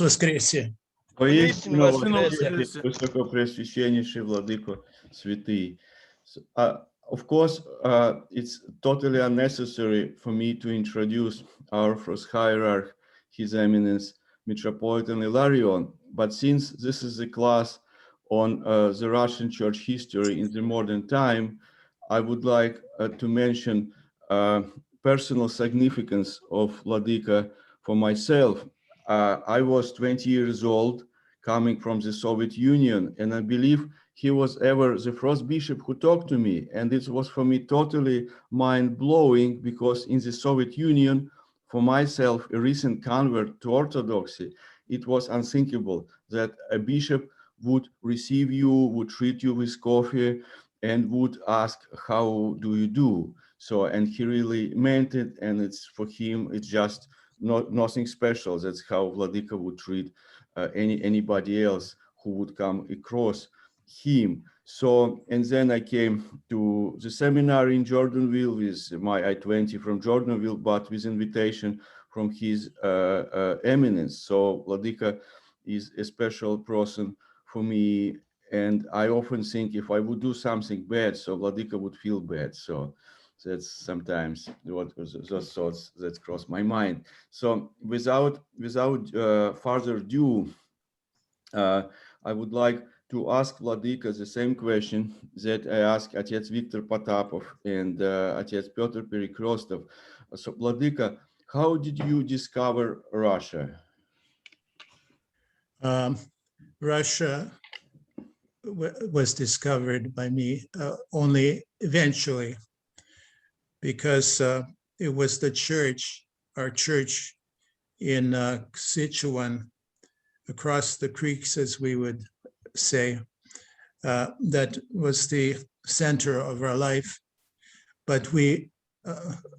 Воскресе! Воистину Воистину воскресе, воскресе. Высокопреосвященнейший Владыко Святый. Of course, it's totally unnecessary for me to introduce our first hierarch, His Eminence Metropolitan Hilarion. But since this is a class on the Russian Church history in the modern time, I would like to mention personal significance of Vladika for myself. I was 20 years old, coming from the Soviet Union, and I believe he was ever the first bishop who talked to me. And it was for me totally mind-blowing, because in the Soviet Union, for myself, a recent convert to Orthodoxy, it was unthinkable that a bishop would receive you, would treat you with coffee, and would ask, how do you do? So, and he really meant it, and it's for him, it's just nothing special. That's how Vladika would treat anybody else who would come across him. So, and then I came to the seminary in Jordanville with my I-20 from Jordanville, but with invitation from His Eminence. So Vladika is a special person for me, and I often think if I would do something bad, so Vladika would feel bad. So that's sometimes what those thoughts that cross my mind. So without further ado, I would like to ask Vladika the same question that I asked Отец Viktor Potapov and Отец Petr Перекрестов. So Vladika, how did you discover Russia? Russia was discovered by me only eventually, because it was the church, our church in Sichuan, across the creeks, as we would say, that was the center of our life. But we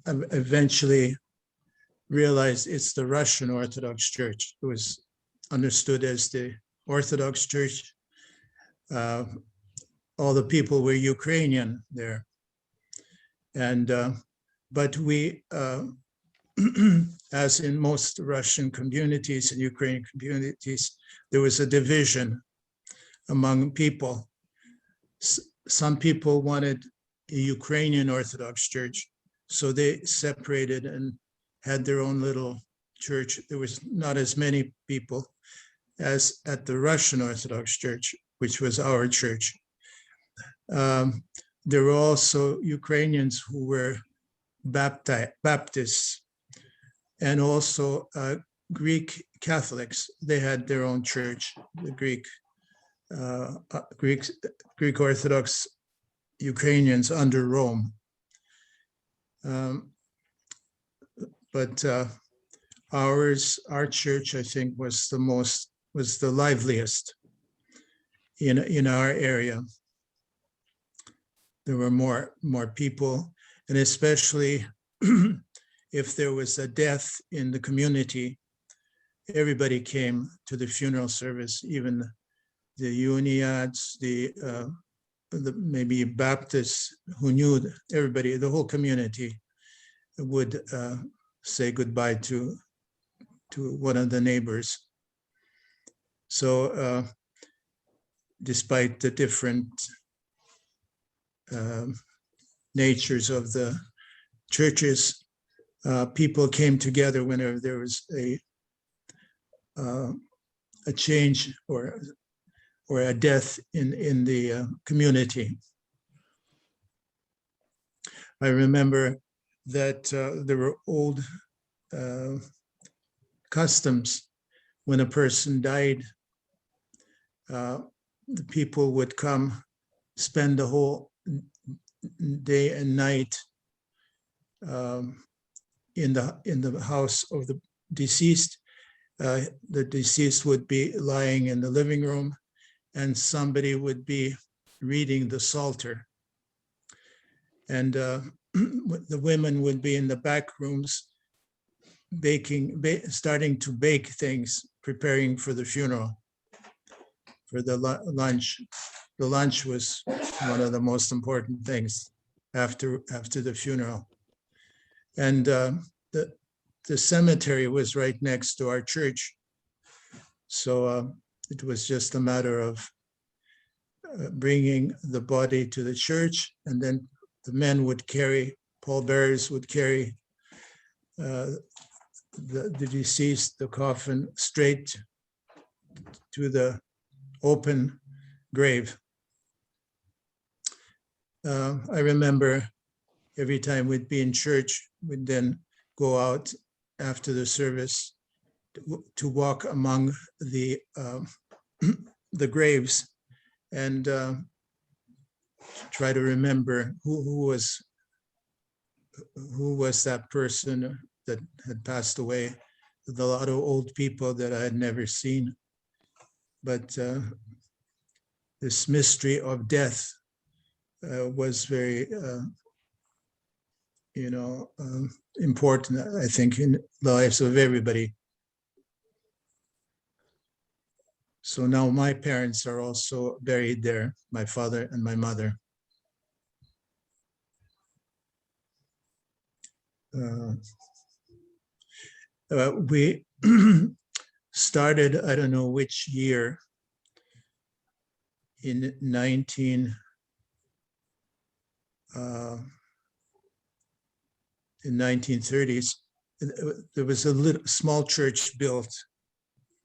eventually realized it's the Russian Orthodox Church. It was understood as the Orthodox Church. All the people were Ukrainian there. And, but we, as in most Russian communities and Ukrainian communities, there was a division among people. Some people wanted a Ukrainian Orthodox Church, so they separated and had their own little church. There was not as many people as at the Russian Orthodox Church, which was our church. There were also Ukrainians who were Baptists, and also Greek Catholics. They had their own church, the Greek Orthodox Ukrainians under Rome. But our church, I think, was the liveliest in our area. There were more people, and especially if there was a death in the community, everybody came to the funeral service, even the Uniads, the maybe Baptists who knew everybody, the whole community would say goodbye to one of the neighbors. So despite the different natures of the churches, people came together whenever there was a change or a death in the community. I remember that there were old customs. When a person died, the people would come, spend the whole day and night in the house of the deceased. The deceased would be lying in the living room, and somebody would be reading the Psalter. And the women would be in the back rooms starting to bake things, preparing for the funeral, for the lunch. The lunch was one of the most important things after the funeral. And the cemetery was right next to our church. So it was just a matter of bringing the body to the church, and then the men would carry, pallbearers would carry the deceased, the coffin, straight to the open grave. I remember every time we'd be in church, we'd then go out after the service to walk among the graves and try to remember who was that person that had passed away. With a lot of old people that I had never seen, but this mystery of death was very, important, I think, in the lives of everybody. So now my parents are also buried there, my father and my mother. We started, I don't know which year, in 1930s, there was a little small church built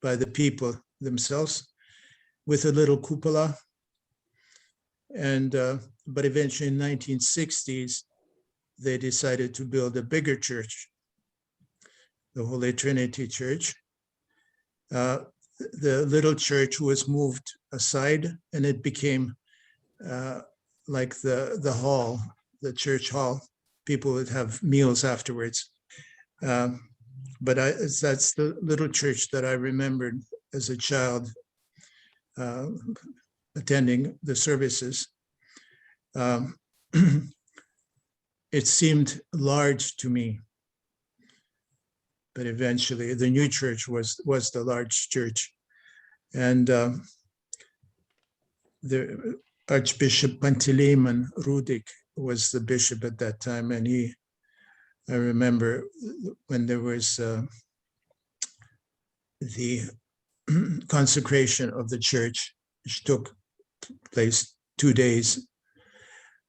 by the people themselves with a little cupola. And but eventually in 1960s, they decided to build a bigger church, the Holy Trinity Church. The little church was moved aside, and it became like the hall, the church hall. People would have meals afterwards. But that's the little church that I remembered as a child attending the services. It seemed large to me, but eventually the new church was the large church. And the Archbishop Panteleimon Rudik was the bishop at that time, and I remember when there was the consecration of the church, which took place 2 days.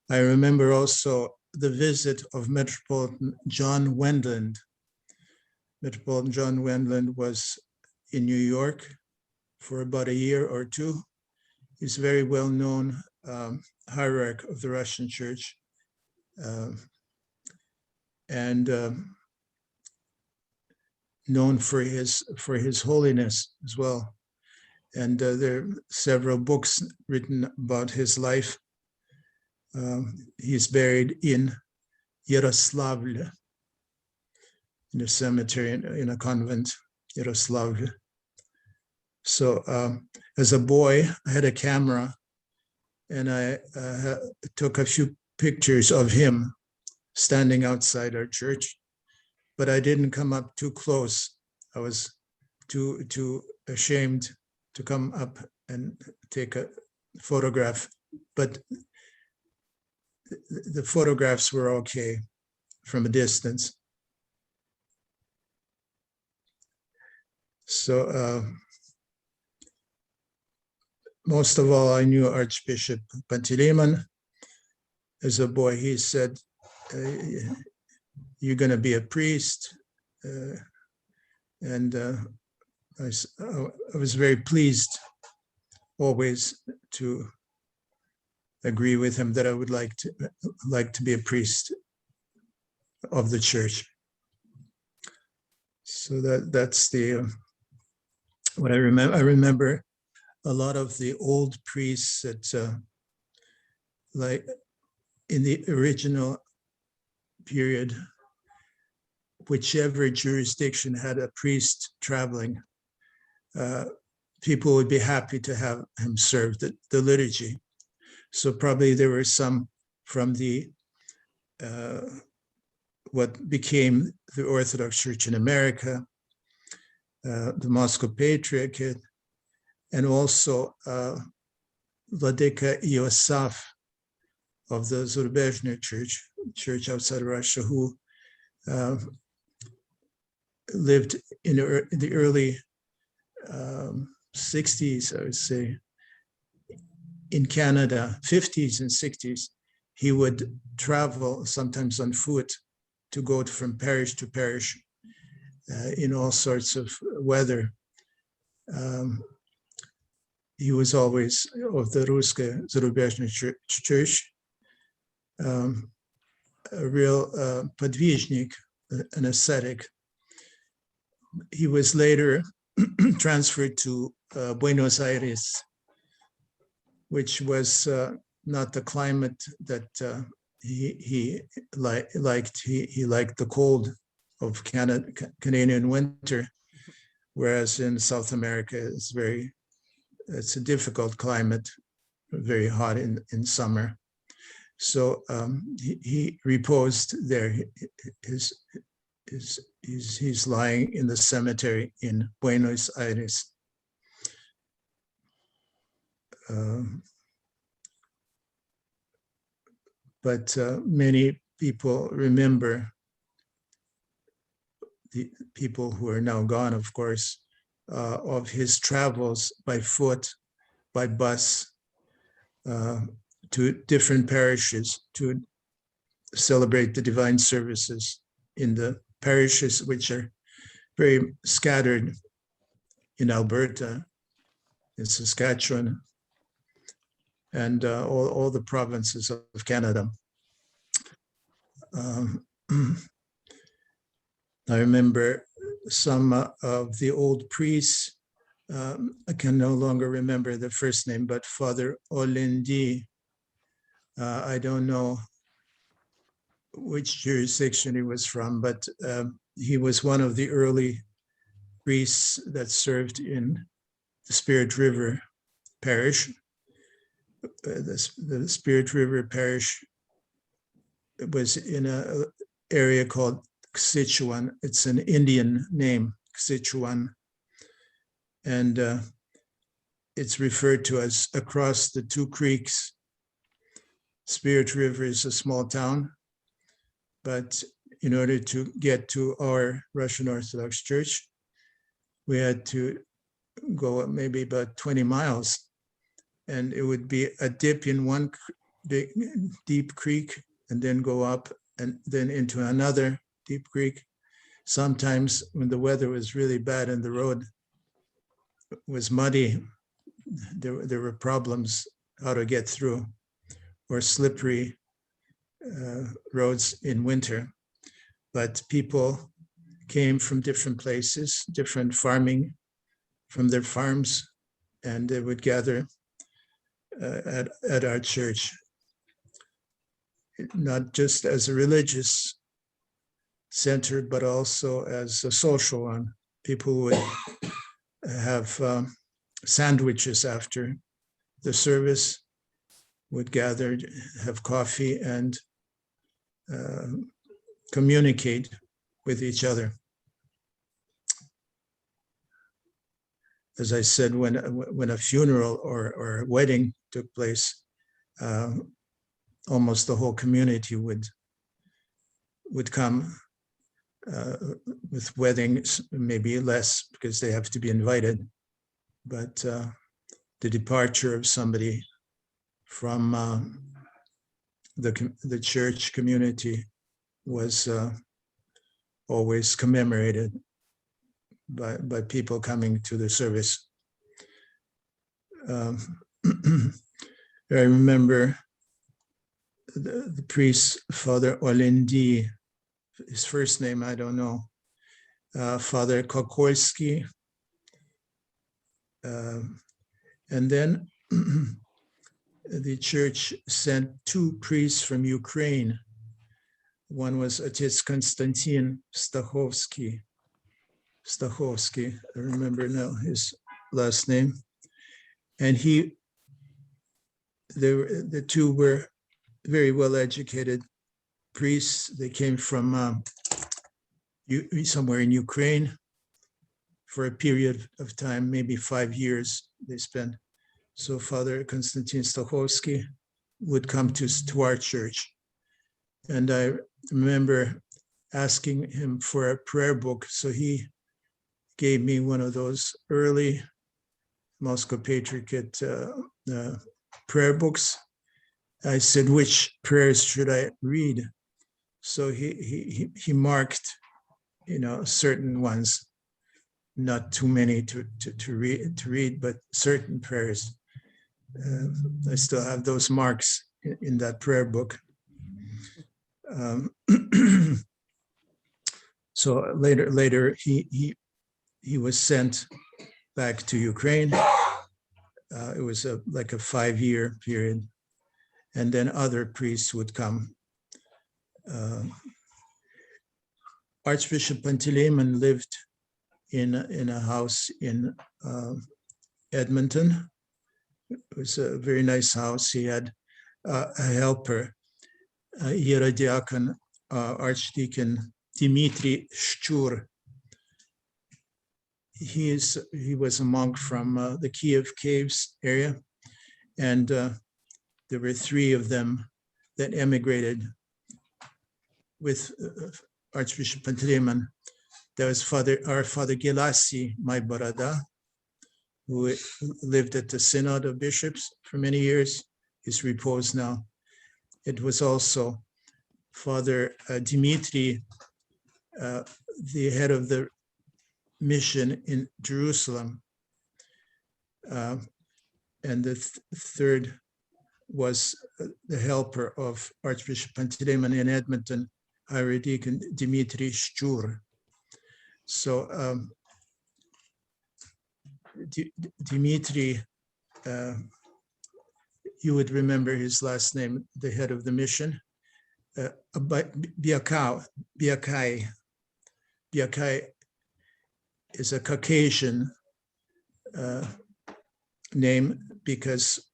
I remember also the visit of Metropolitan John Wendland. Metropolitan John Wendland was in New York for about a year or two. He's a very well-known hierarch of the Russian Church, and known for his holiness as well. And there are several books written about his life. He's buried in Yaroslavl, in a cemetery, in a convent, Yaroslavl. So as a boy, I had a camera, and I took a few pictures of him standing outside our church, but I didn't come up too close. I was too ashamed to come up and take a photograph, but the photographs were okay from a distance. So most of all, I knew Archbishop Panteleimon. As a boy, he said, "You're going to be a priest," and I was very pleased always to agree with him that I would like to be a priest of the church. So that's the what I remember. I remember a lot of the old priests that, like in the original period, whichever jurisdiction had a priest traveling, people would be happy to have him serve the liturgy. So probably there were some from the what became the Orthodox Church in America, the Moscow Patriarchate, and also Vladika Iosaf of the Zarubezhny church outside Russia, who lived in the early 60s, I would say, in Canada, 50s and 60s, he would travel sometimes on foot to go from parish to parish in all sorts of weather. He was always of the Ruska Зарубежная Church, a real подвижник, an ascetic. He was later transferred to Buenos Aires, which was not the climate that he liked. He liked the cold of Canadian winter, whereas in South America it's a difficult climate, very hot in summer. So he reposed there. He's lying in the cemetery in Buenos Aires. But many people remember, the people who are now gone, of course, of his travels by foot, by bus, to different parishes to celebrate the divine services in the parishes which are very scattered in Alberta, in Saskatchewan, and all the provinces of Canada. I remember some of the old priests. I can no longer remember the first name, but Father Olendi, I don't know which jurisdiction he was from, but he was one of the early priests that served in the Spirit River Parish. The Spirit River Parish was in an area called Sichuan. It's an Indian name, Sichuan. And it's referred to as across the two creeks. Spirit River is a small town, but in order to get to our Russian Orthodox Church, we had to go maybe about 20 miles, and it would be a dip in one big deep creek and then go up and then into another deep creek. Sometimes when the weather was really bad and the road was muddy, there were problems how to get through, or slippery roads in winter. But people came from different places, different farming from their farms, and they would gather at our church, not just as a religious center, but also as a social one. People would have sandwiches after the service, would gather, have coffee, and communicate with each other. As I said, when a funeral or a wedding took place, almost the whole community would come. With weddings, maybe less because they have to be invited, but the departure of somebody from the church community was always commemorated by people coming to the service. I remember the priest, Father Olendi. His first name, I don't know, Father Kokolski. And then the church sent two priests from Ukraine. One was Otец Konstantin Stachovsky. I remember now his last name. And the two were very well educated priests. They came from somewhere in Ukraine for a period of time, maybe 5 years they spent. So Father Konstantin Stachovsky would come to our church. And I remember asking him for a prayer book. So he gave me one of those early Moscow Patriarchate prayer books. I said, which prayers should I read? So he marked, certain ones, not too many to read, but certain prayers. I still have those marks in that prayer book. So later he was sent back to Ukraine. It was like a 5-year period, and then other priests would come. Archbishop Panteleimon lived in a house in Edmonton. It was a very nice house. He had a helper, Hierodiakon, Archdeacon Dmitry Shchur. He was a monk from the Kiev Caves area, and there were 3 of them that emigrated with Archbishop Panteleimon. There was our Father Gelasi, my Barada, who lived at the Synod of Bishops for many years. He's reposed now. It was also Father Dimitri, the head of the mission in Jerusalem. And the third was the helper of Archbishop Panteleimon in Edmonton, Archdeacon Dmitry Shchur. So Dmitry, you would remember his last name, the head of the mission, Biakai is a Caucasian name because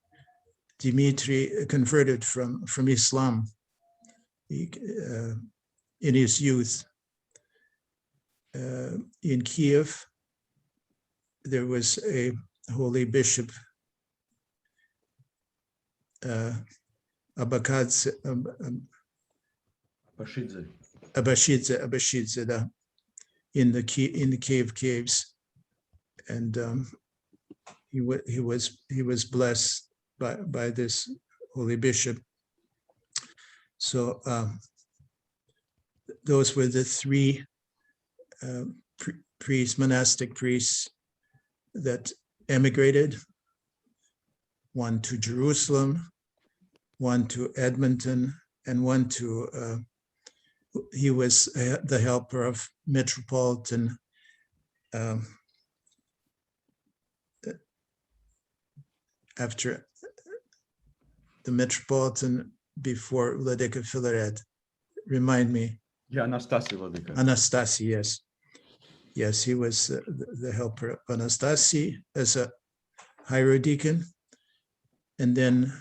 Dmitry converted from Islam in his youth. In Kiev, there was a holy bishop, Abashidze, in the Kiev caves, and he was blessed by this holy bishop. So those were the 3 monastic priests that emigrated, 1 to Jerusalem, 1 to Edmonton, and 1 to, he was the helper of Metropolitan after the Metropolitan before Vladika Filaret. Remind me. Yeah, Anastasi Vladika. Anastasi, yes. Yes, he was the helper of Anastasi as a hierodeacon. And then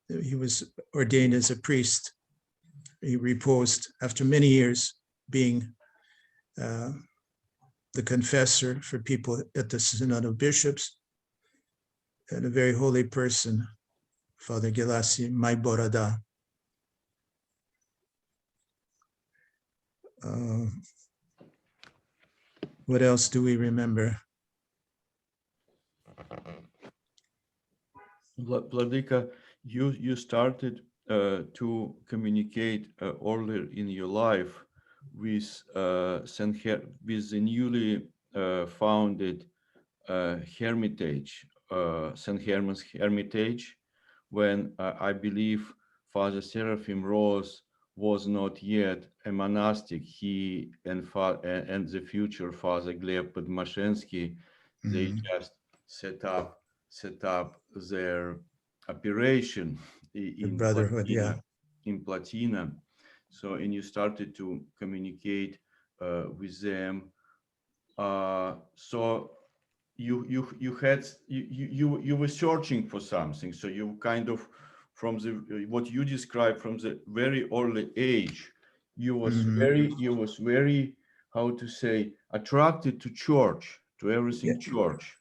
he was ordained as a priest. He reposed after many years being the confessor for people at the Synod of Bishops, and a very holy person, Father Gelasi, my Borada. What else do we remember? Vladika, you started to communicate earlier in your life with with the newly founded Hermitage, St. Herman's Hermitage, when I believe Father Seraphim Rose was not yet a monastic. He and the future Father Gleb Podmashensky, they just set up their operation in brotherhood, Platina, in Platina. So, and you started to communicate with them. So you were searching for something. So you kind of, from what you described from the very early age, you was very, how to say, attracted to church, to everything church.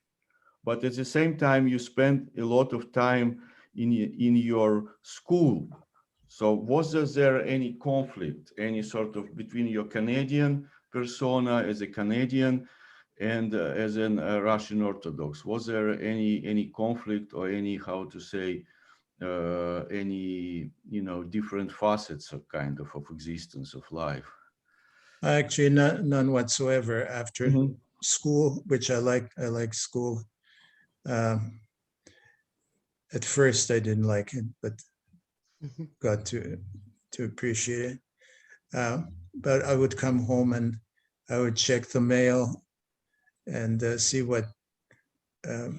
But at the same time, you spent a lot of time in your school. So was there any conflict, any sort of between your Canadian persona as a Canadian and as an Russian Orthodox? Was there any conflict or any, how to say, any, different facets of kind of existence of life? Actually, none whatsoever. After Mhm. school, which I like school. At first, I didn't like it, but got to appreciate it. But I would come home and I would check the mail and see what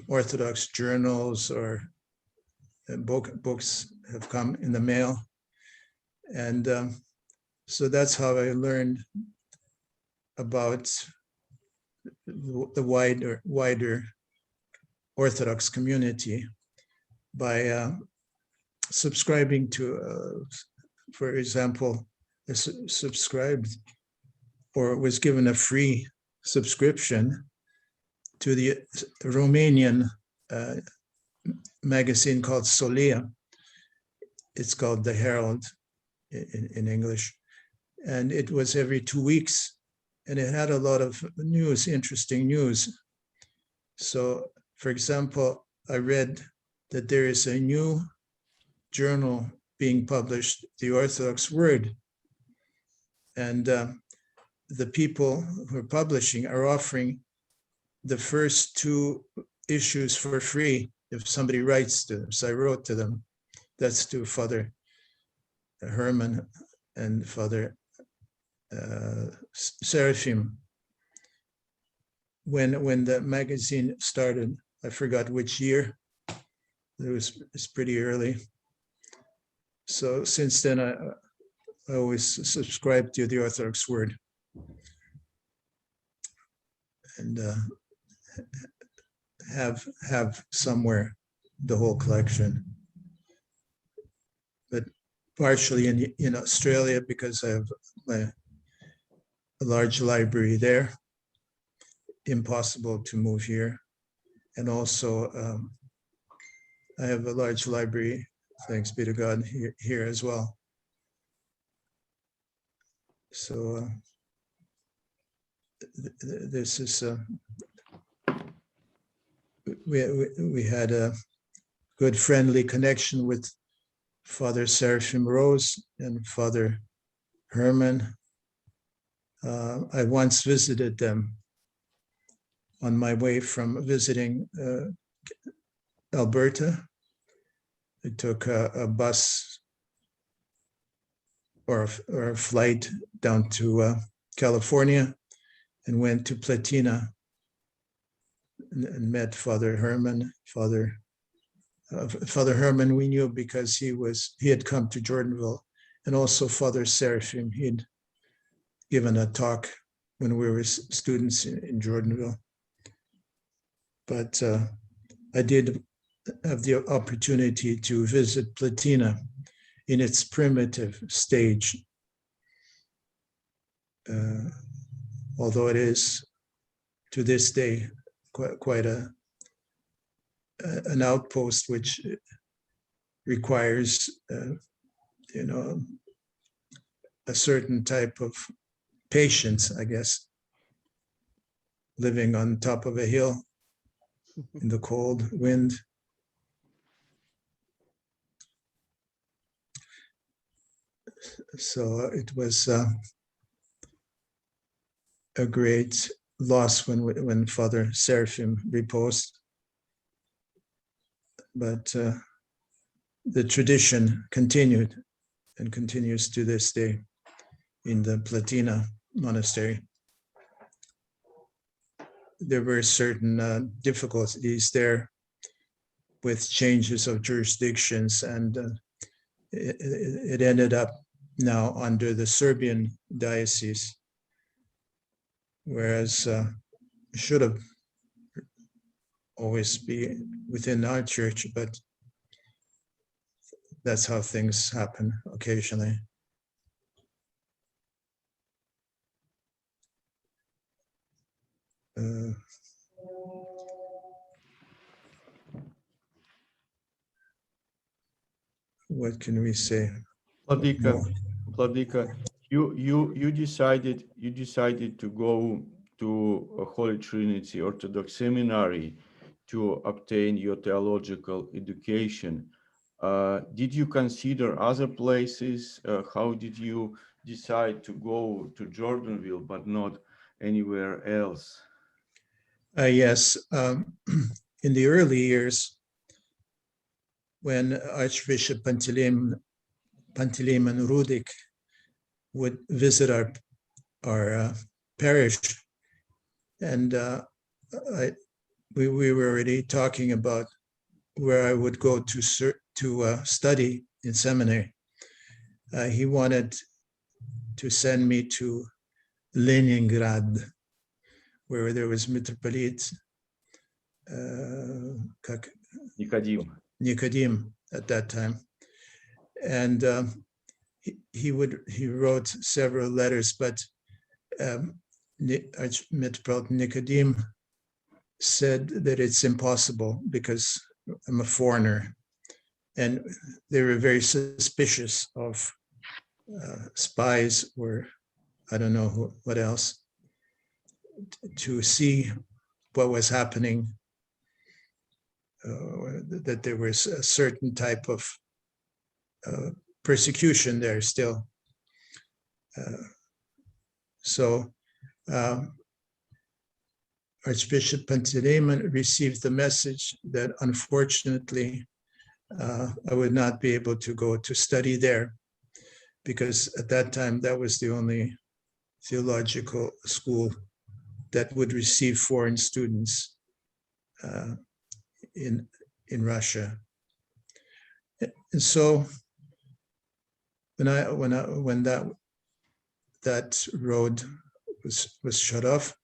Orthodox journals or books have come in the mail. And so that's how I learned about the wider Orthodox community by subscribing to, for example, subscribed or was given a free subscription to the Romanian magazine called Solia. It's called The Herald in English. And it was every 2 weeks. And it had a lot of news, interesting news. So, for example, I read that there is a new journal being published, The Orthodox Word. And the people who are publishing are offering the first 2 issues for free if somebody writes to them. So I wrote to them. That's to Father Herman and Father Seraphim. When the magazine started, I forgot which year. It's pretty early. So since then, I always subscribe to the Orthodox Word. And have somewhere the whole collection. But partially in Australia, because I have a large library there, impossible to move here. And also I have a large library, thanks be to God, here as well. So this is, we had a good friendly connection with Father Seraphim Rose and Father Herman. I once visited them on my way from visiting Alberta. I took a bus or a flight down to California and went to Platina and met Father Herman. Father Herman we knew because he had come to Jordanville, and also Father Seraphim. He'd given a talk when we were students in Jordanville. But I did have the opportunity to visit Platina in its primitive stage, although it is to this day quite an outpost which requires a certain type of patience, I guess, living on top of a hill in the cold wind. So it was a great loss when Father Seraphim reposed. But the tradition continued and continues to this day in the Platina monastery. There were certain difficulties there with changes of jurisdictions, and it ended up now under the Serbian diocese, whereas should have always be within our church, but that's how things happen occasionally. What can we say? Vladika, you decided to go to Holy Trinity Orthodox Seminary to obtain your theological education. Did you consider other places? How did you decide to go to Jordanville but not anywhere else? Yes, in the early years, when Archbishop Panteleimon Rudik would visit our parish, and we were already talking about where I would go to study in seminary. He wanted to send me to Leningrad, where there was Metropolite Nicodim at that time. And he wrote several letters, but Metropolitan Nicodim said that it's impossible because I'm a foreigner. And they were very suspicious of spies or I don't know what else, to see what was happening, that there was a certain type of persecution there still. So Archbishop Panteleimon received the message that unfortunately I would not be able to go to study there, because at that time that was the only theological school that would receive foreign students in Russia. And so when that road was shut off,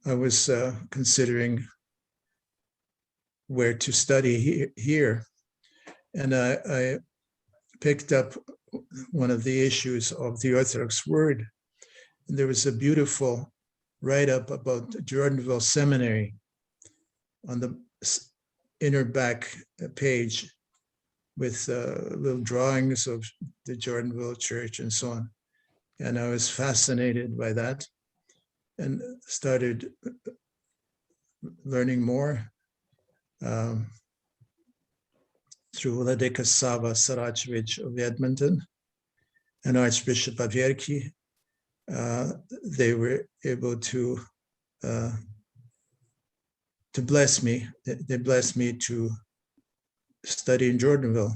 I was considering where to study here. And I picked up one of the issues of the Orthodox Word. And there was a beautiful write-up about Jordanville Seminary on the inner back page with little drawings of the Jordanville Church and so on. And I was fascinated by that and started learning more through Vladika Sava Sarachevich of Edmonton and Archbishop Averki. They were able to bless me. They blessed me to study in Jordanville.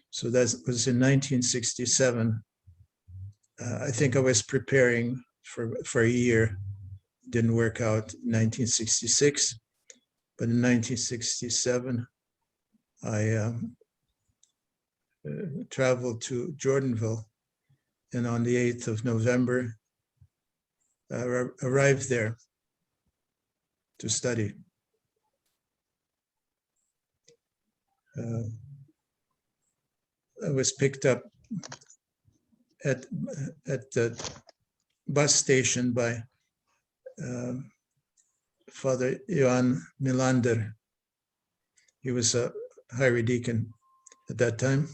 So that was in 1967. I think I was preparing for a year. Didn't work out in 1966, but in 1967, I traveled to Jordanville, and on the 8th of November, arrived there to study. I was picked up at the bus station by Father Ioan Melander. He was a hierodeacon at that time.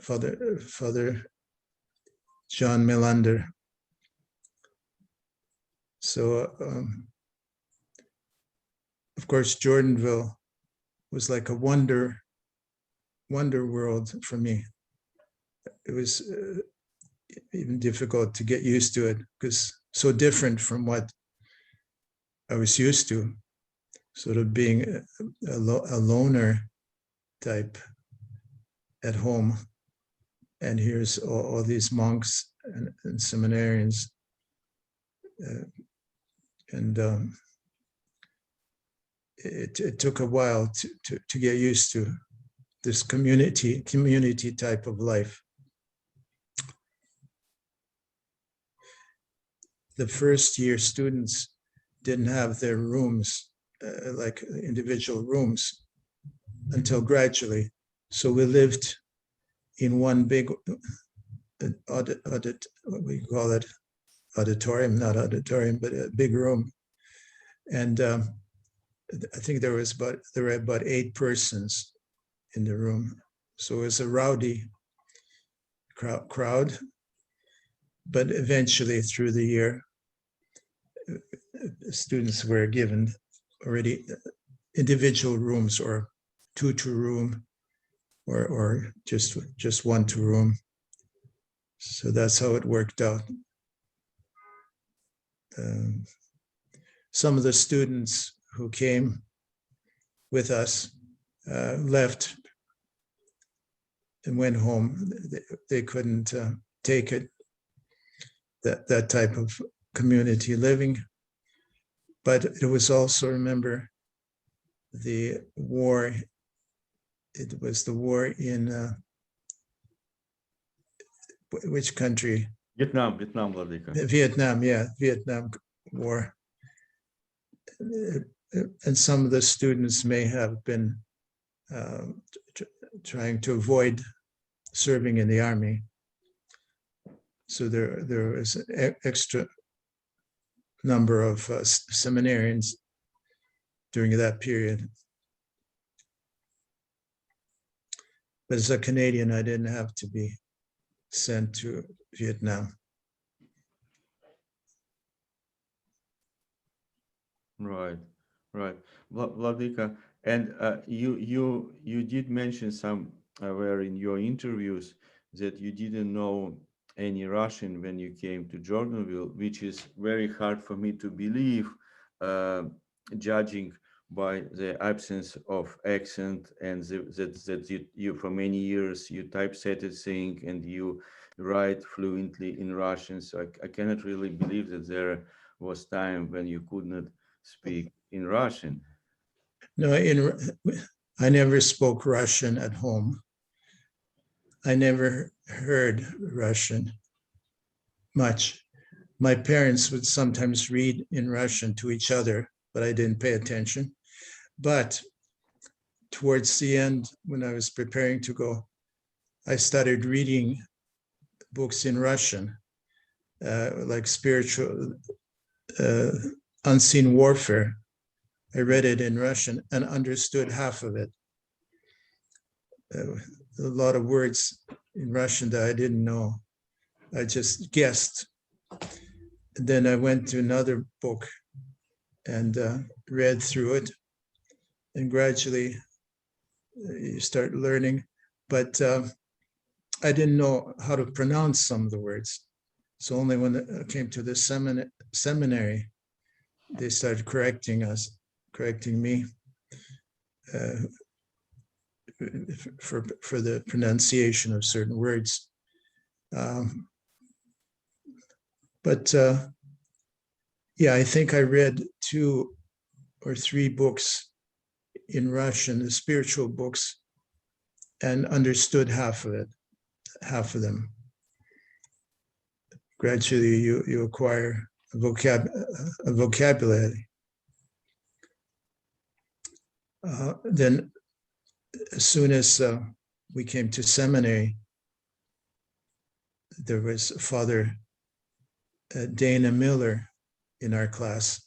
Father John Melander. So, of course, Jordanville was like a wonder world for me. It was even difficult to get used to it because so different from what I was used to, sort of being a loner type at home. And here's all these monks and seminarians. It took a while to get used to this community type of life. The first year students didn't have their rooms, like individual rooms, until gradually. So we lived in one big what we call it, auditorium, not auditorium, but a big room. And I think there were about 8 persons in the room. So it was a rowdy crowd, but eventually through the year, students were given already individual rooms or two to room or just one to room. So that's how it worked out. Some of the students who came with us left and went home. They couldn't take it, that type of community living. But it was also, remember, the war. It was the war in which country? Vietnam, Vladika. Vietnam, yeah, Vietnam War. And some of the students may have been trying to avoid serving in the army. So there was an extra number of seminarians during that period. But as a Canadian, I didn't have to be sent to Vietnam. Right. Vladika, and you did mention somewhere in your interviews that you didn't know any Russian when you came to Jordanville, which is very hard for me to believe, judging by the absence of accent and that you for many years you typesetted thing and you write fluently in Russian. So I cannot really believe that there was time when you could not speak in Russian. No, I never spoke Russian at home. I never heard Russian much. My parents would sometimes read in Russian to each other, but I didn't pay attention. But towards the end, when I was preparing to go, I started reading books in Russian, like spiritual, unseen warfare. I read it in Russian and understood half of it. A lot of words in Russian that I didn't know. I just guessed. And then I went to another book and read through it. And gradually you start learning. But I didn't know how to pronounce some of the words. So only when it came to the seminary, they started correcting me for the pronunciation of certain words. But yeah, I think I read 2 or 3 books in Russian, the spiritual books, and understood half of them. Gradually, you acquire a vocabulary. Then, as soon as we came to seminary, there was Father Dana Miller in our class.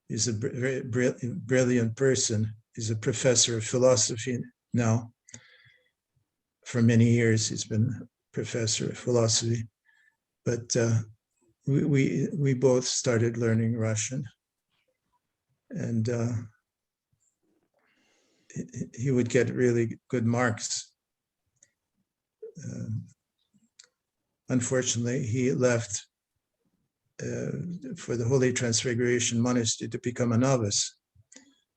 He's a very brilliant person. He's a professor of philosophy now. For many years, he's been a professor of philosophy. But we both started learning Russian, and he would get really good marks. Unfortunately, he left for the Holy Transfiguration Monastery to become a novice,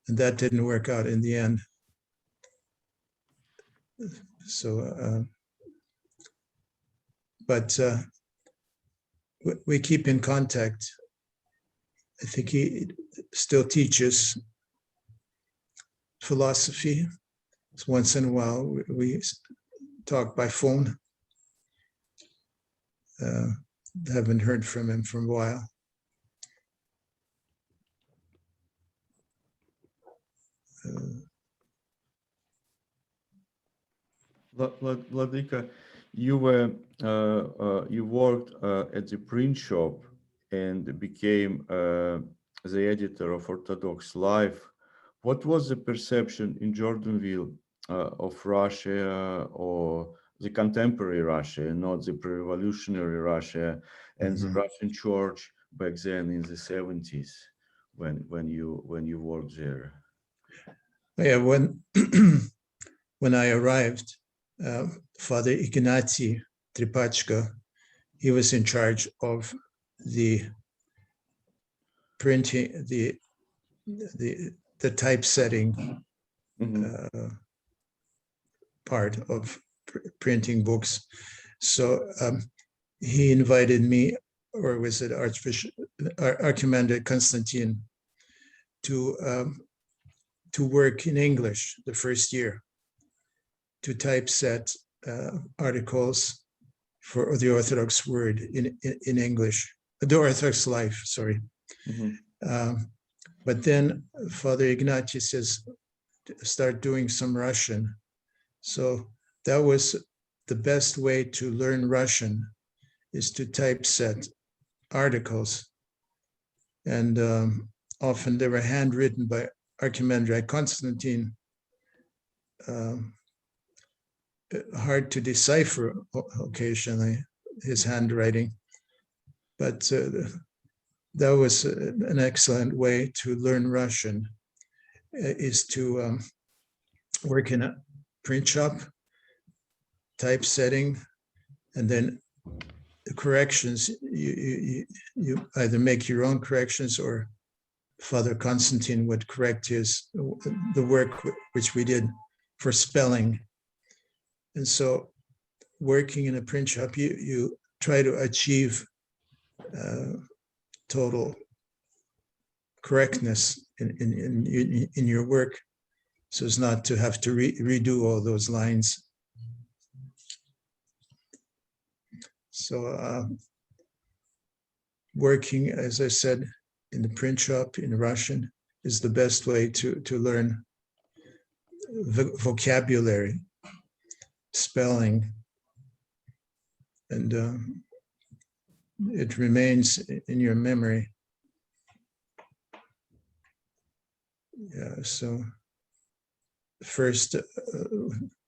and that didn't work out in the end. So, but we keep in contact. I think he still teaches philosophy. So once in a while, we talk by phone. Haven't heard from him for a while. Vladika, you worked at the print shop and became the editor of Orthodox Life. What was the perception in Jordanville of Russia or the contemporary Russia, not the pre-revolutionary Russia, and the Russian Church back then in the 70s when you worked there. Yeah, when when I arrived, Father Ignacy Tripachka, he was in charge of the printing, the typesetting part of printing books. So he invited me, or was it Archimandrite Constantine, to work in English the first year, to typeset articles for the Orthodox word in English, the Orthodox life, sorry. But then Father Ignacy says, start doing some Russian. So that was the best way to learn Russian, is to typeset articles. And often they were handwritten by Archimandrite Constantine, hard to decipher occasionally, his handwriting. But that was an excellent way to learn Russian, is to work in a print shop, typesetting, and then the corrections, you either make your own corrections, or Father Constantine would correct the work which we did for spelling. And so working in a print shop, you try to achieve total correctness in your work, so as not to have to redo all those lines. So working, as I said, in the print shop in Russian is the best way to learn vocabulary, spelling, and it remains in your memory. Yeah, so the first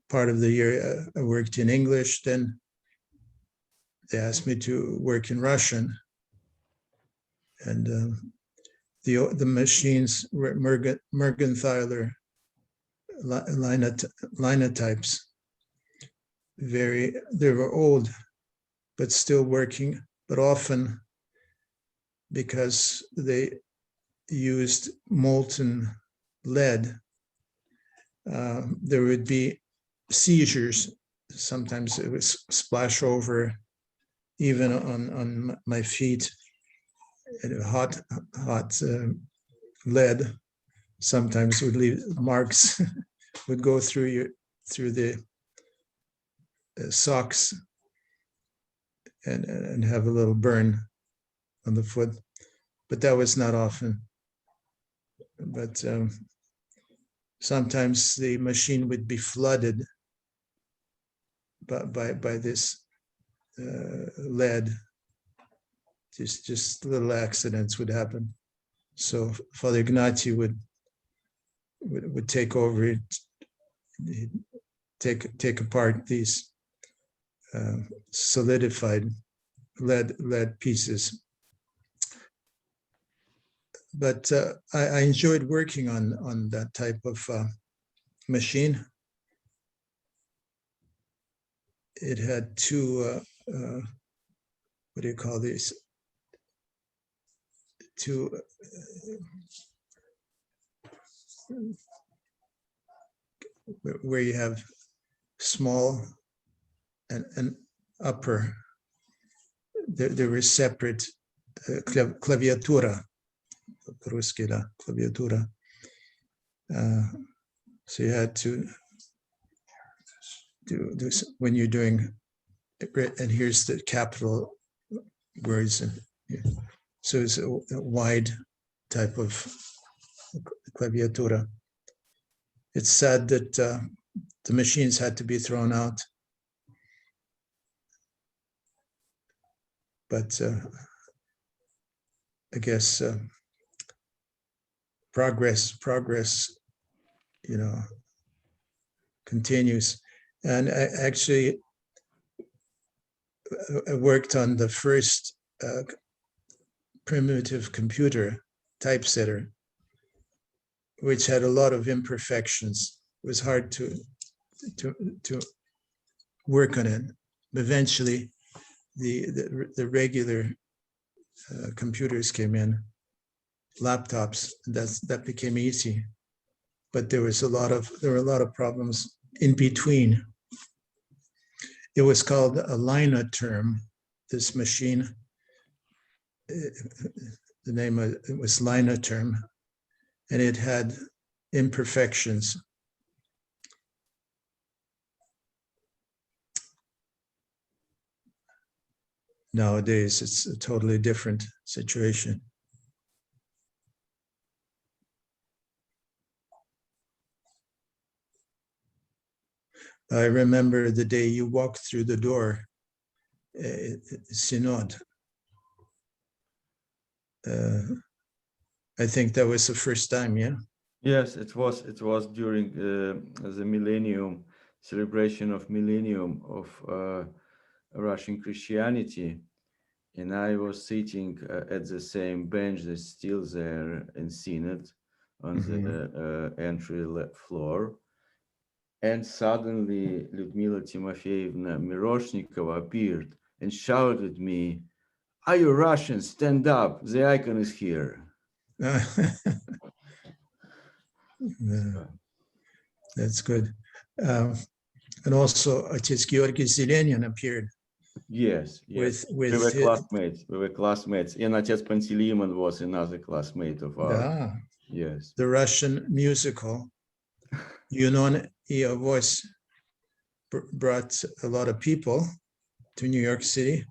part of the year I worked in English, then they asked me to work in Russian, and the machines were Mergenthaler linotypes. They were old, but still working, but often because they used molten lead, there would be seizures. Sometimes it would splash over even on my feet. Hot lead sometimes would leave marks, would go through the socks and have a little burn on the foot, but that was not often. But sometimes the machine would be flooded by this lead. Just little accidents would happen. So Father Ignacy would take over it, take apart these solidified lead pieces. But I enjoyed working on that type of machine. It had two, what do you call these? Two, where you have small and upper. There were separate claviatura. По-русски, да, клавиатура. So you had to do this when you're doing, and here's the capital words. So it's a wide type of claviatura. It's sad that the machines had to be thrown out. But I guess progress, continues. And actually, worked on the first primitive computer typesetter, which had a lot of imperfections. It was hard to work on it. Eventually, the regular computers came in, laptops. That became easy, but there were a lot of problems in between. It was called a linoterm. This machine, the name of it was linoterm, and it had imperfections. Nowadays, it's a totally different situation. I remember the day you walked through the door, Synod. I think that was the first time, yeah? Yes, it was during the millennium, celebration of millennium of Russian Christianity. And I was sitting at the same bench that's still there in Synod on the entry floor. And suddenly Lyudmila Timofeyevna Miroshnikova appeared and shouted at me, "Are you Russian? Stand up, the icon is here." That's good. And also, Отец Georgy Zelenian appeared. Yes. We were classmates. And Отец Panteleimon was another classmate of ours. Yes. The Russian musical, Yunon и Avos, brought a lot of people to New York City.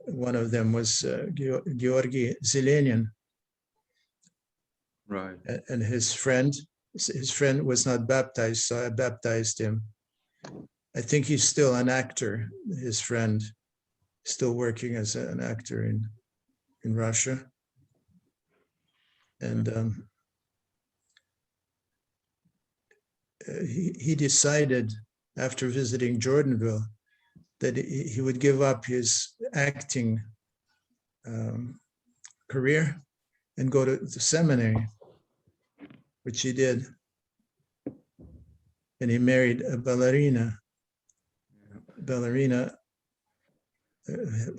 One of them was Georgy Zelenian. Right. And his friend was not baptized, so I baptized him. I think he's still an actor, his friend, still working as an actor in Russia. And he decided after visiting Jordanville that he would give up his acting career and go to the seminary, which he did. And he married a ballerina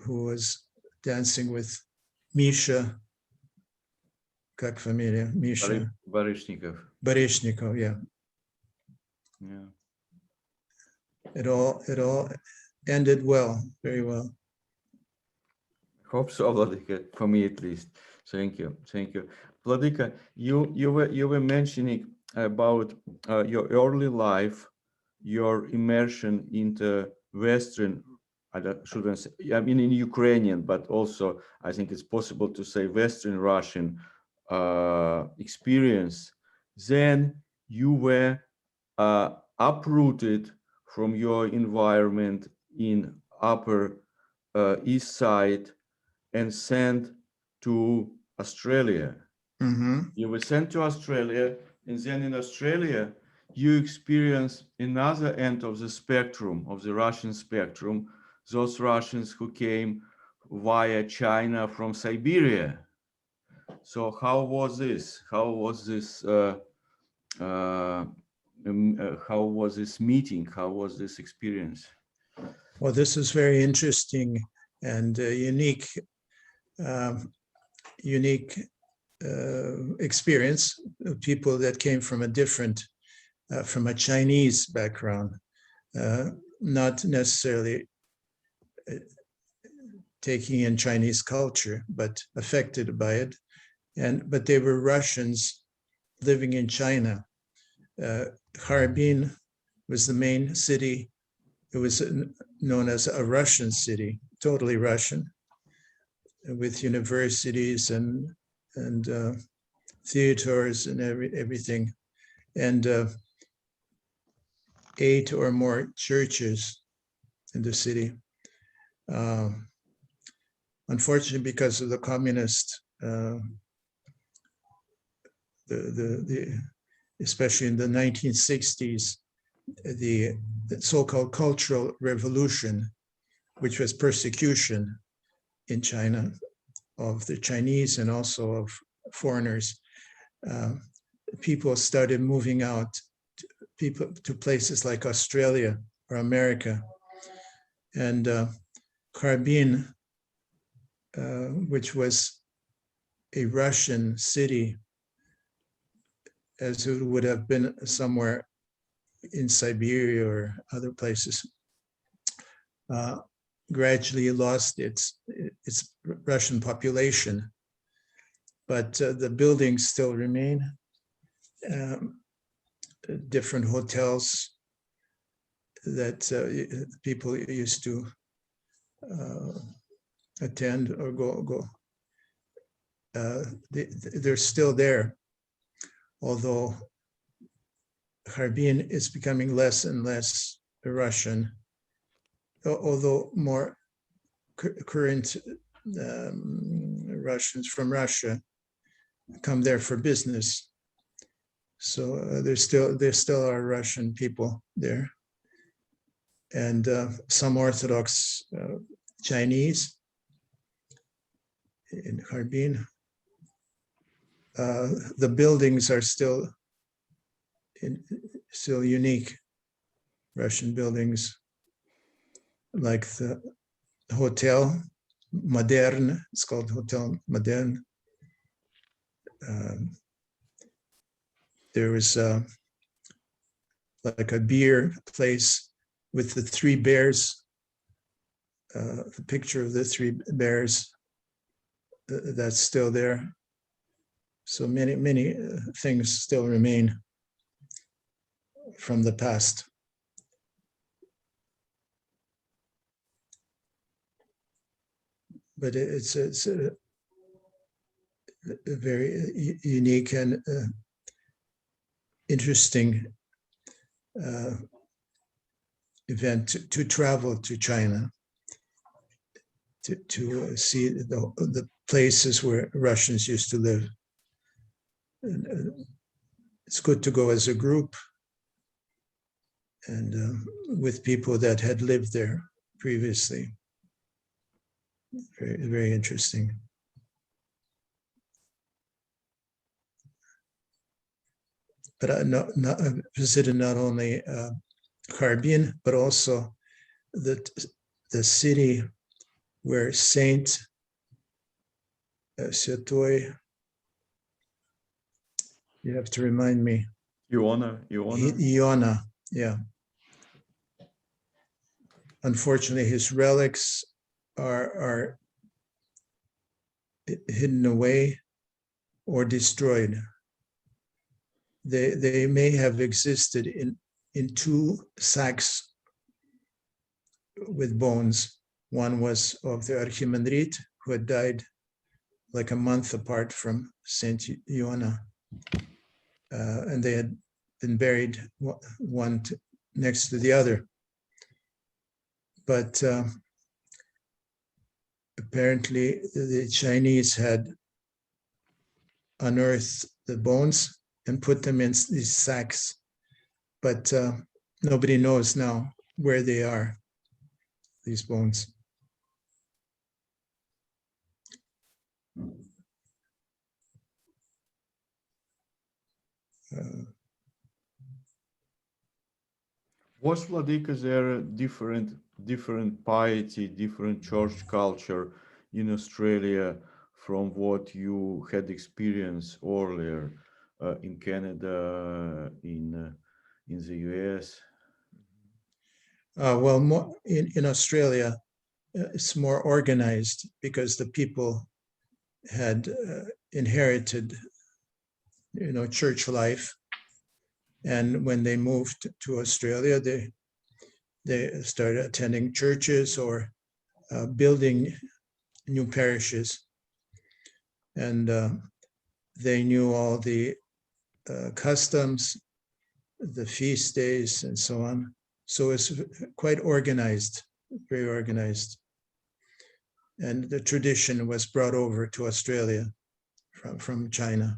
who was dancing with Misha, как фамилия? Misha Baryshnikov, yeah. It all ended well, very well. Hope so, Vladika, for me at least. Thank you. Vladika, you were mentioning about your early life, your immersion into Western, in Ukrainian, but also I think it's possible to say Western Russian experience. Then you were uprooted from your environment in Upper East Side and sent to Australia. You were sent to Australia, and then in Australia, you experience another end of the spectrum, of the Russian spectrum, those Russians who came via China from Siberia. So how was this? How was this meeting? How was this experience? Well, this is very interesting and unique experience of people that came from from a Chinese background, not necessarily taking in Chinese culture, but affected by it. But they were Russians living in China. Harbin was the main city. It was known as a Russian city, totally Russian, with universities and theaters and everything, and 8 or more churches in the city. Unfortunately, because of the communist, especially in the 1960s, the so-called Cultural Revolution which was persecution in China of the Chinese and also of foreigners. People started moving out to places like Australia or America. And Harbin, which was a Russian city, as it would have been somewhere in Siberia or other places, gradually lost its Russian population, but the buildings still remain. Different hotels that people used to attend or go. They're still there, although Harbin is becoming less and less Russian, although more current Russians from Russia come there for business. So there still are Russian people there, and some Orthodox Chinese in Harbin. The buildings are still unique Russian buildings, like the Hotel Modern. It's called Hotel Modern. There was like a beer place with the three bears, the picture of the three bears, that's still there. So many things still remain from the past. But it's a very unique and interesting event to travel to China, to see the places where Russians used to live. And, it's good to go as a group and with people that had lived there previously. Very, very interesting. But I visited not only Harbin, but also the city where Saint Святой, you have to remind me. Iona, yeah. Unfortunately, his relics are hidden away or destroyed. They may have existed in two sacks with bones. One was of the Archimandrite, who had died like a month apart from Saint Iona, and they had been buried one next to the other. But apparently the Chinese had unearthed the bones and put them in these sacks, but nobody knows now where they are, these bones. Was Vladika there a different piety, different church culture in Australia from what you had experienced earlier in Canada, in the US? Well, more in Australia, it's more organized because the people had inherited, church life, and when they moved to Australia, they started attending churches or building new parishes, and they knew all the customs, the feast days, and so on. So it's quite organized, very organized. And the tradition was brought over to Australia from China.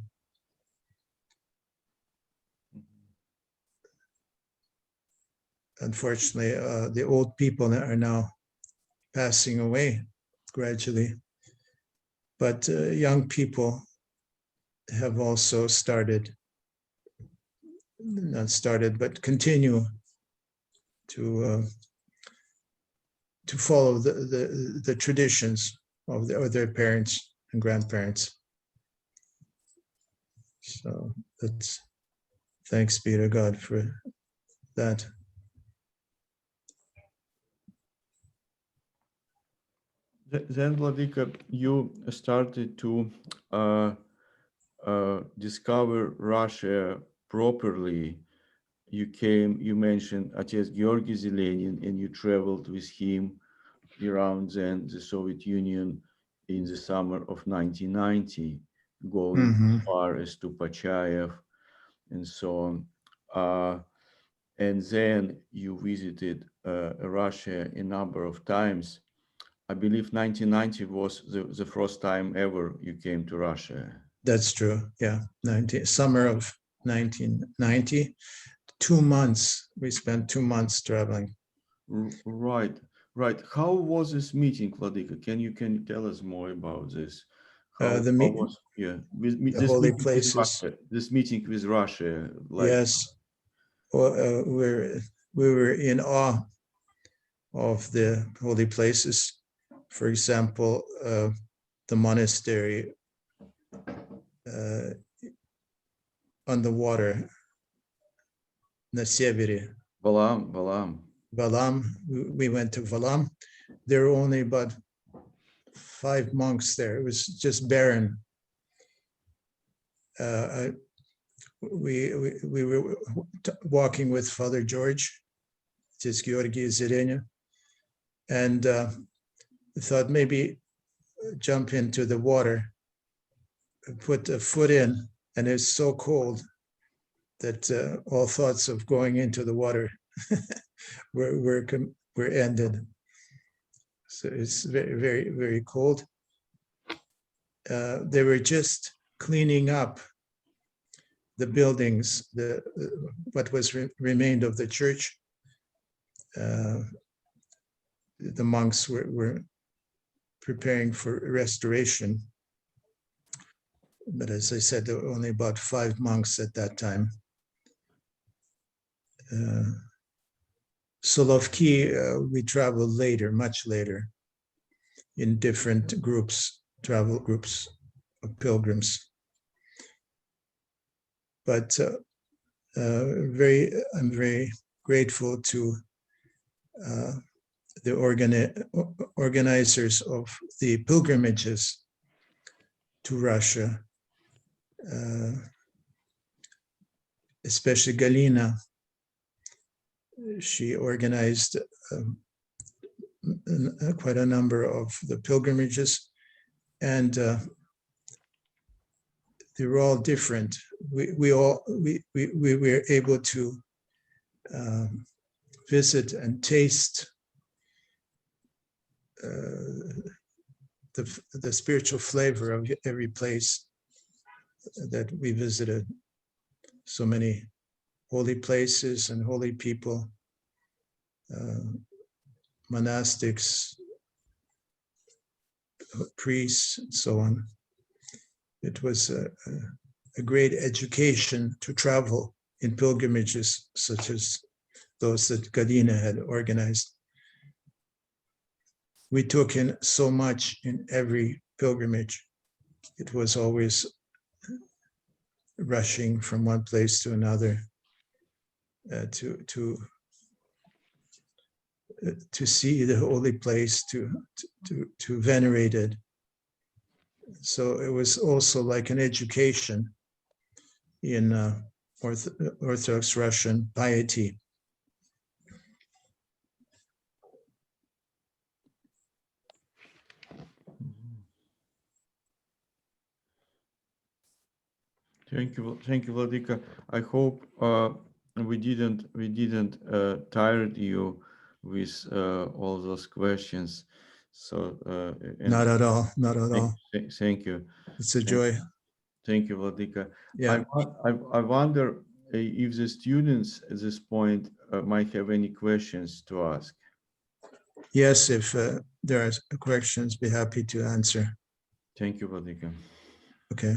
Unfortunately, the old people are now passing away gradually. But young people have also but continue to follow the traditions of their parents and grandparents. So that's, thanks be to God for that. Then, Vladika, you started to discover Russia properly. You mentioned Отец Georgy Zelenin, and you traveled with him around then the Soviet Union in the summer of 1990, going as far as to Pachayev and so on. And then you visited Russia a number of times. I believe 1990 was the first time ever you came to Russia. That's true. Yeah, summer of 1990. 2 months. We spent 2 months traveling. Right. How was this meeting, Vladika? Can you tell us more about this? The holy places. This meeting with Russia. Yes. Well, we were in awe of the holy places. For example, the monastery on the water, na Severe. Valam. We went to Valam. There were only about 5 monks there. It was just barren. We were walking with Father George, His Georgy Zelenin, and thought maybe jump into the water, put a foot in, and it's so cold that all thoughts of going into the water were ended. So it's very, very, very cold. They were just cleaning up the buildings, what was remained of the church. The monks were preparing for restoration. But as I said, there were only about 5 monks at that time. Solovki, we traveled later, much later, in different travel groups of pilgrims. But I'm very grateful to the organizers of the pilgrimages to Russia, especially Galina. She organized quite a number of the pilgrimages, and they were all different. We were able to visit and taste the spiritual flavor of every place that we visited. So many holy places and holy people, monastics, priests, and so on. It was a great education to travel in pilgrimages such as those that Galina had organized. We took in so much in every pilgrimage. It was always rushing from one place to another to see the holy place, to venerate it. So it was also like an education in Orthodox Russian piety. Thank you, Vladika. I hope we didn't tire you with all those questions. So not at all. Thank you. It's a joy. Thank you, Vladika. Yeah. I wonder if the students at this point might have any questions to ask. Yes, if there are questions, be happy to answer. Thank you, Vladika. Okay.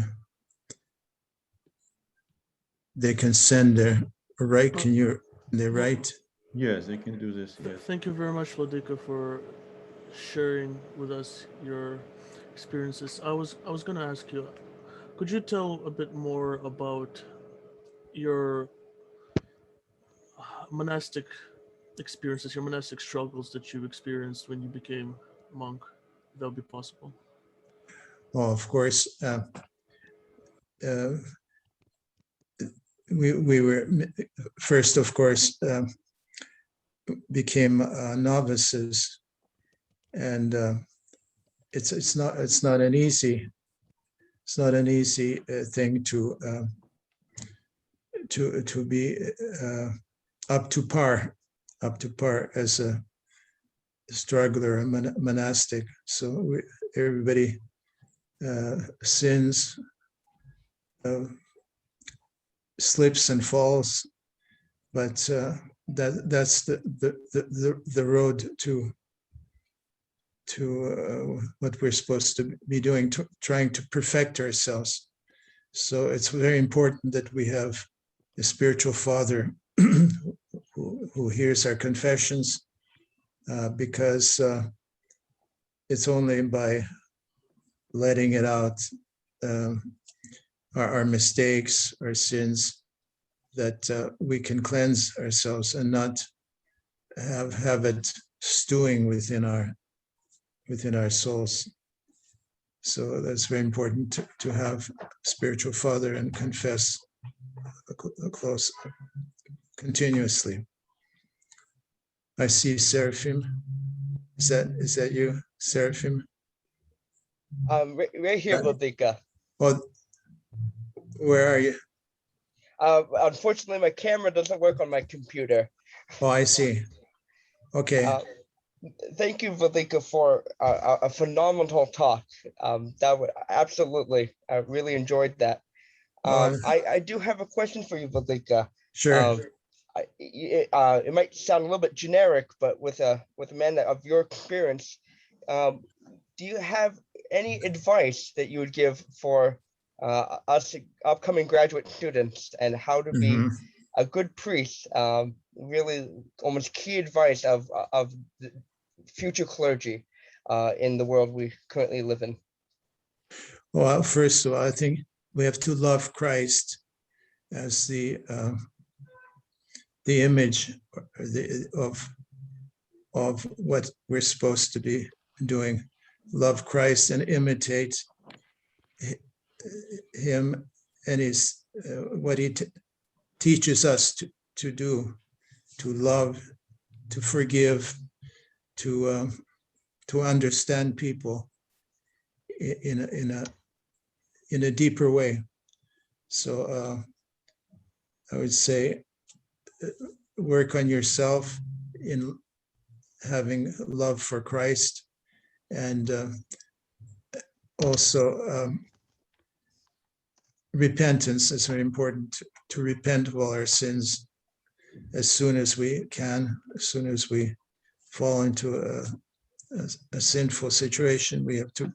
They can send their right. Can they write? Yes, they can do this. Yes. Thank you very much, Vladika, for sharing with us your experiences. I was going to ask you, could you tell a bit more about your monastic experiences, your monastic struggles that you experienced when you became a monk? If that would be possible. Well, of course, we were first, of course, became novices, and it's not an easy thing to be up to par as a struggler, a monastic. So everybody sins, slips and falls, but that's the road to what we're supposed to be doing, trying to perfect ourselves. So it's very important that we have a spiritual father who hears our confessions, because it's only by letting it out, our mistakes, our sins, that we can cleanse ourselves and not have it stewing within our souls. So that's very important to have spiritual father and confess close continuously. I see Seraphim. Is that you, Seraphim? Right here, Vladika. Oh, where are you? Unfortunately, my camera doesn't work on my computer. Oh, I see. Okay. Thank you, Vladika, for a phenomenal talk. That would absolutely, I really enjoyed that. I do have a question for you, Vladika. Sure. It might sound a little bit generic, but with a man of your experience, do you have any advice that you would give for us upcoming graduate students and how to be a good priest? Really, almost key advice of the future clergy in the world we currently live in. Well, first of all, I think we have to love Christ as the image of what we're supposed to be doing. Love Christ and imitate him and his what he teaches us to do, to love, to forgive, to understand people in a deeper way. So I would say work on yourself in having love for Christ, and also repentance is very important, to repent of all our sins as soon as we can, as soon as we fall into a sinful situation. We have to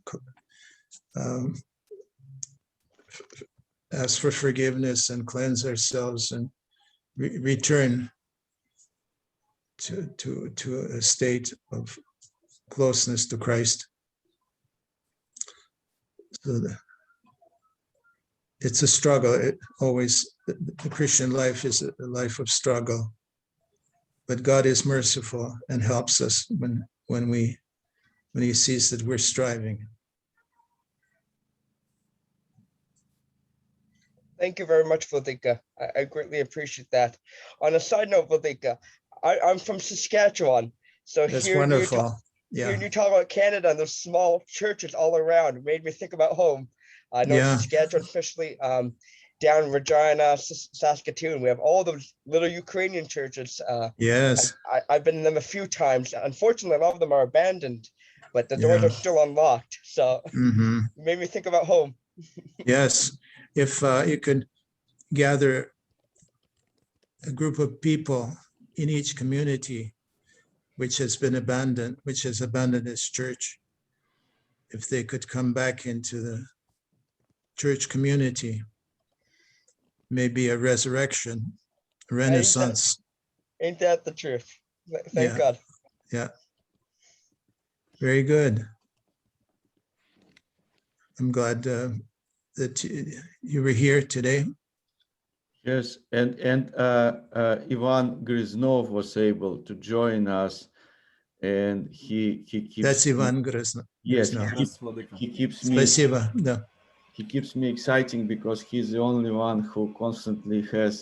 ask for forgiveness and cleanse ourselves and return to a state of closeness to Christ. So it's a struggle. The Christian life is a life of struggle, but God is merciful and helps us when he sees that we're striving. Thank you very much, Vladika. I greatly appreciate that. On a side note, Vladika, I'm from Saskatchewan. So That's here wonderful. Hearing you talk about Canada and those small churches all around made me think about home. I know Saskatchewan, especially down in Regina, Saskatoon, we have all those little Ukrainian churches. Yes. I've been in them a few times. Unfortunately, a lot of them are abandoned, but the doors are still unlocked. So it made me think about home. Yes. If you could gather a group of people in each community which has been abandoned, which has abandoned its church, if they could come back into the church community, maybe a resurrection, a renaissance. Ain't that the truth? Thank Yeah. God. Yeah. Very good. I'm glad that you were here today. Yes, and Ivan Griznov was able to join us, and he keeps. That's Ivan Griznov. Yes, Yes, Vladika. he keeps me. Спасибо. Да. He keeps me exciting because he's the only one who constantly has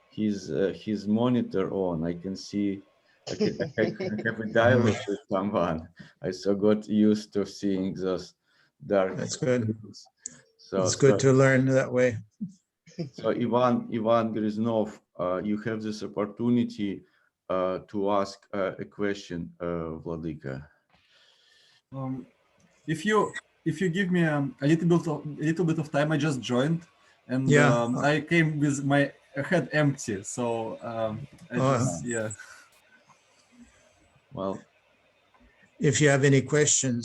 his monitor on. I can see. I have a dialogue with someone. I so got used to seeing those dark. That's good. screens. So It's good to learn that way. So Ivan Griznov, you have this opportunity to ask a question, Vladika. If you give me a little bit of time, I just joined, and Yeah. I came with my head empty. So yeah. Well, If you have any questions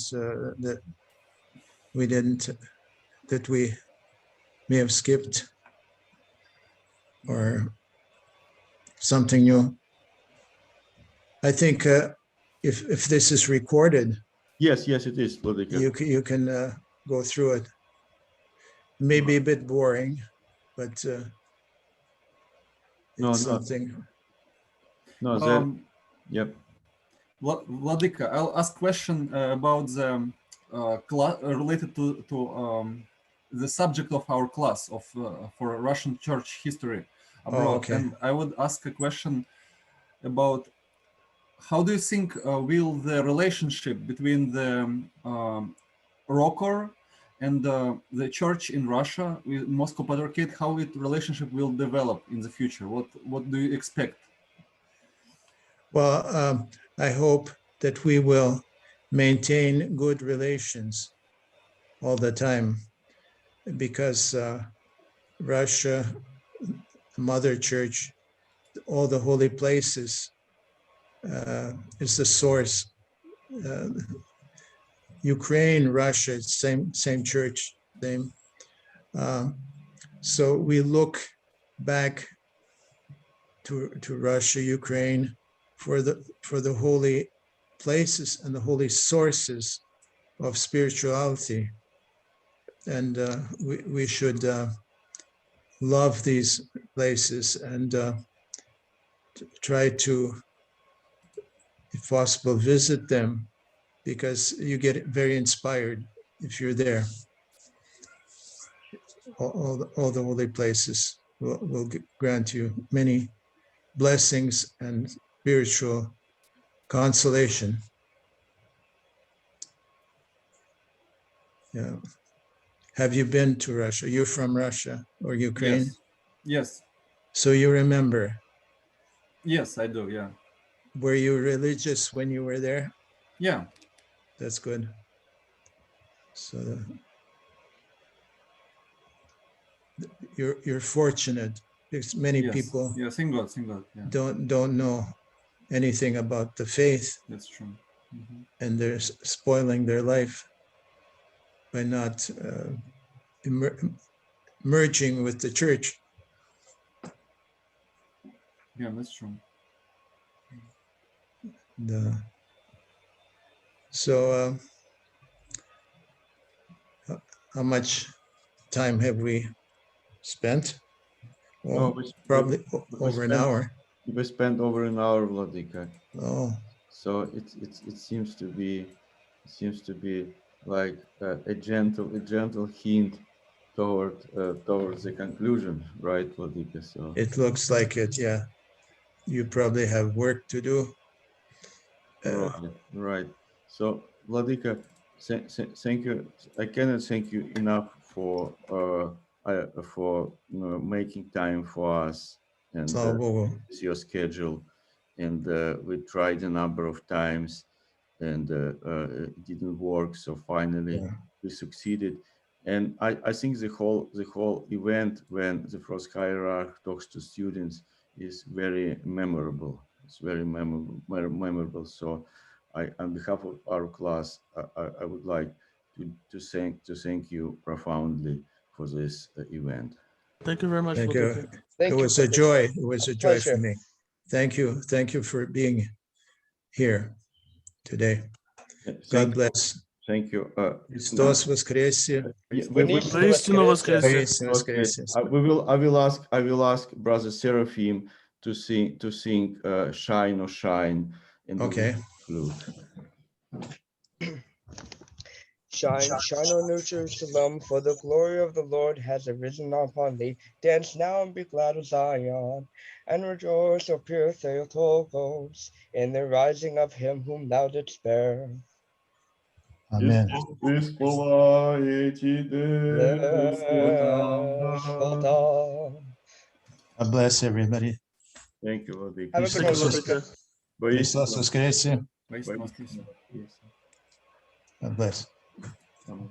that we didn't, that we may have skipped, or something new, I think if this is recorded, yes, it is, Vladika. you can go through it. Maybe a bit boring, but No. it's something. No, that, yep. Vladika, I'll ask question about the related to the subject of our class of for Russian Church history abroad. okay. And I would ask a question about how do you think will the relationship between the Rocker and the church in Russia with Moscow Patriarchate, how it relationship will develop in the future? What do you expect? Well, I hope that we will maintain good relations all the time, because Russia, Mother Church, all the holy places is the source. Ukraine, Russia, it's same church, same. So we look back to Russia, Ukraine, for the holy places and the holy sources of spirituality, and we should love these places and try to, if possible, visit them, because you get very inspired if you're there. All the holy places will grant you many blessings and spiritual consolation. Yeah. Have you been to Russia? You're from Russia or Ukraine? Yes. So you remember. Yes, I do. Yeah. Were you religious when you were there? Yeah. That's good. So you're fortunate, because many Yes. people Yeah. Thank God. Thank God. Yeah. don't know anything about the faith, That's true. Mm-hmm. and they're spoiling their life by not merging with the church. Yeah, that's true. So how much time have we spent? Well, probably over an hour. We spent over an hour, Vladika. Oh, So it seems to be like a gentle hint towards the conclusion, right, Vladika? So it looks like it. Yeah, you probably have work to do. right. So Vladika, thank you. I cannot thank you enough for making time for us and with your schedule. And we tried a number of times, and it didn't work. So finally, we succeeded. And I think the whole event when the Frost Hierarch talks to students is very memorable. It's very memorable. So on behalf of our class, I would like to thank you profoundly for this event. Thank you very much, Thank Vladika. you. Thank It you, was a Professor. joy. It was a joy for Pleasure. me. Thank you. Thank you for being here today. God bless. Thank you. Христос воскресе. Воистину воскресе. Воистину воскресе. I will ask Brother Seraphim to sing "Shine, oh Shine" in the Okay. flute. Shine, shine, O New Jerusalem, for the glory of the Lord has arisen upon thee. Dance now and be glad, O Zion, and rejoice, O pure Theotokos, in the rising of him whom thou didst spare. Amen. God bless everybody. Thank you, Vladika. Have a good one, Христос Vladika. Христос воскресе. Воистину воскресе. God bless. Amen.